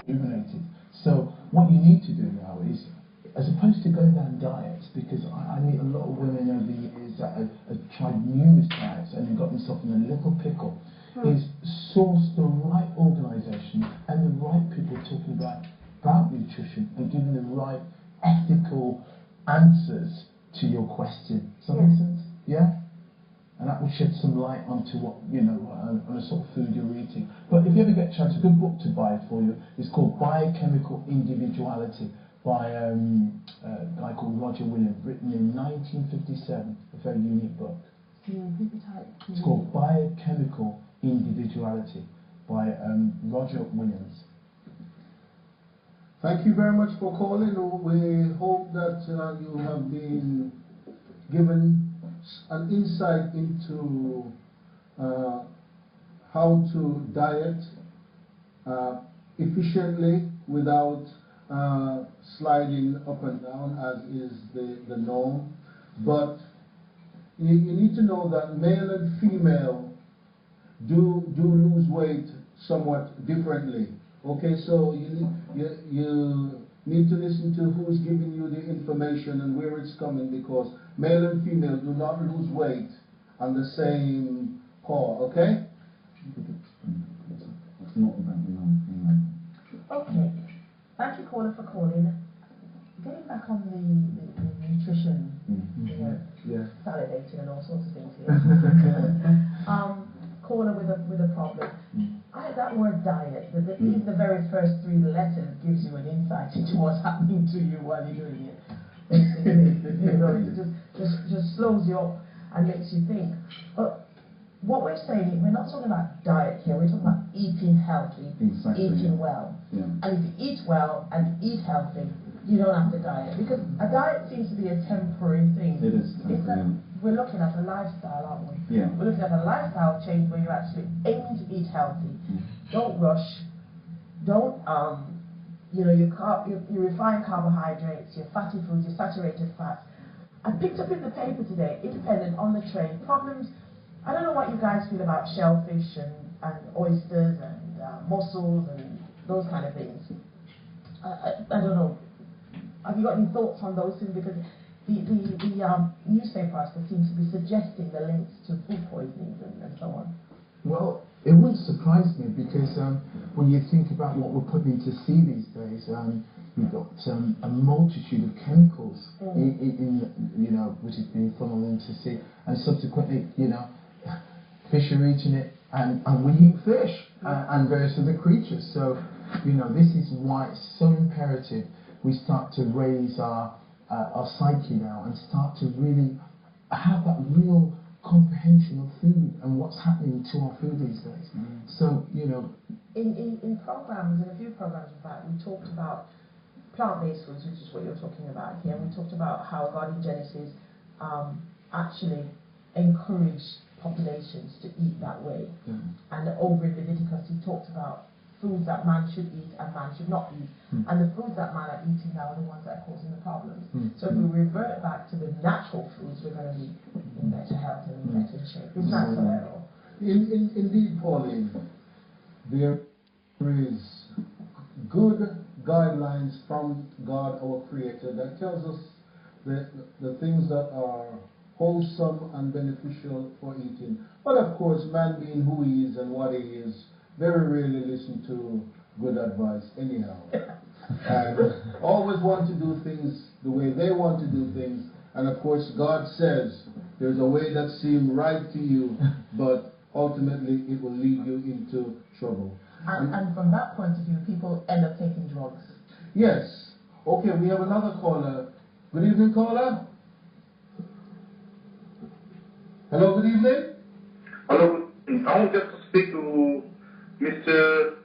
rejuvenated. So what you need to do now is, as opposed to going down diets, because I meet a lot of women over the years that have tried numerous diets and have got themselves in a little pickle, is source the right organisation and the right people talking about nutrition and giving the right ethical answers to your question. Does that make sense? Yeah? And that will shed some light onto what, on a sort of food you're eating. But if you ever get a chance, a good book to buy for you is called Biochemical Individuality by a guy called Roger Williams, written in 1957, a very unique book. It's called Biochemical Individuality by Roger Williams. Thank you very much for calling. We hope that you have been given an insight into how to diet efficiently without sliding up and down as is the norm. But you need to know that male and female do lose weight somewhat differently. Okay, so you need to listen to who's giving you the information and where it's coming, because male and female do not lose weight on the same paw, okay? Okay, thank you, caller, for calling. Getting back on the nutrition, salivating and all sorts of things here. Caller with a problem. That word diet, even the very first 3 letters gives you an insight into what's happening to you while you're doing it. Basically, it just slows you up and makes you think. But what we're saying, we're not talking about diet here. We're talking about eating healthy, eating well. Yeah. And if you eat well and eat healthy, you don't have to diet, because a diet seems to be a temporary thing. It is temporary. We're looking at a lifestyle, aren't we? Yeah. We're looking at a lifestyle change where you're actually aiming to eat healthy. Don't rush. Don't you refine carbohydrates, your fatty foods, your saturated fats. I picked up in the paper today, independent on the tray, problems. I don't know what you guys feel about shellfish and oysters and mussels and those kind of things. I don't know. Have you got any thoughts on those things? Because the newspaper article seems to be suggesting the links to food poisonings and so on. Well, it wouldn't surprise me, because when you think about what we're putting into sea these days, we've got a multitude of chemicals in which is being funneled into sea, and subsequently, fish are eating it, and we eat fish and various other creatures. So, this is why it's so imperative we start to raise our psyche now and start to really have that real comprehension of food and what's happening to our food these days. So, in programs, in a few programs, in fact, we talked about plant-based foods, which is what you're talking about here. We talked about how God in Genesis actually encouraged populations to eat that way. And over in Leviticus, he talked about foods that man should eat and man should not eat. And the foods that man are eating now are the ones that are causing the problems. So if we revert back to the natural foods, we're going to be in better health and in better shape. Isn't that so, Errol? Indeed, Pauline. There is good guidelines from God, our Creator, that tells us the things that are wholesome and beneficial for eating. But of course, man being who he is and what he is, very rarely listen to good advice anyhow. And always want to do things the way they want to do things. And of course, God says there's a way that seems right to you, but ultimately it will lead you into trouble. And from that point of view, people end up taking drugs. Yes. Okay, we have another caller. Good evening, caller. Hello, good evening. Hello, I want just to speak to Mr.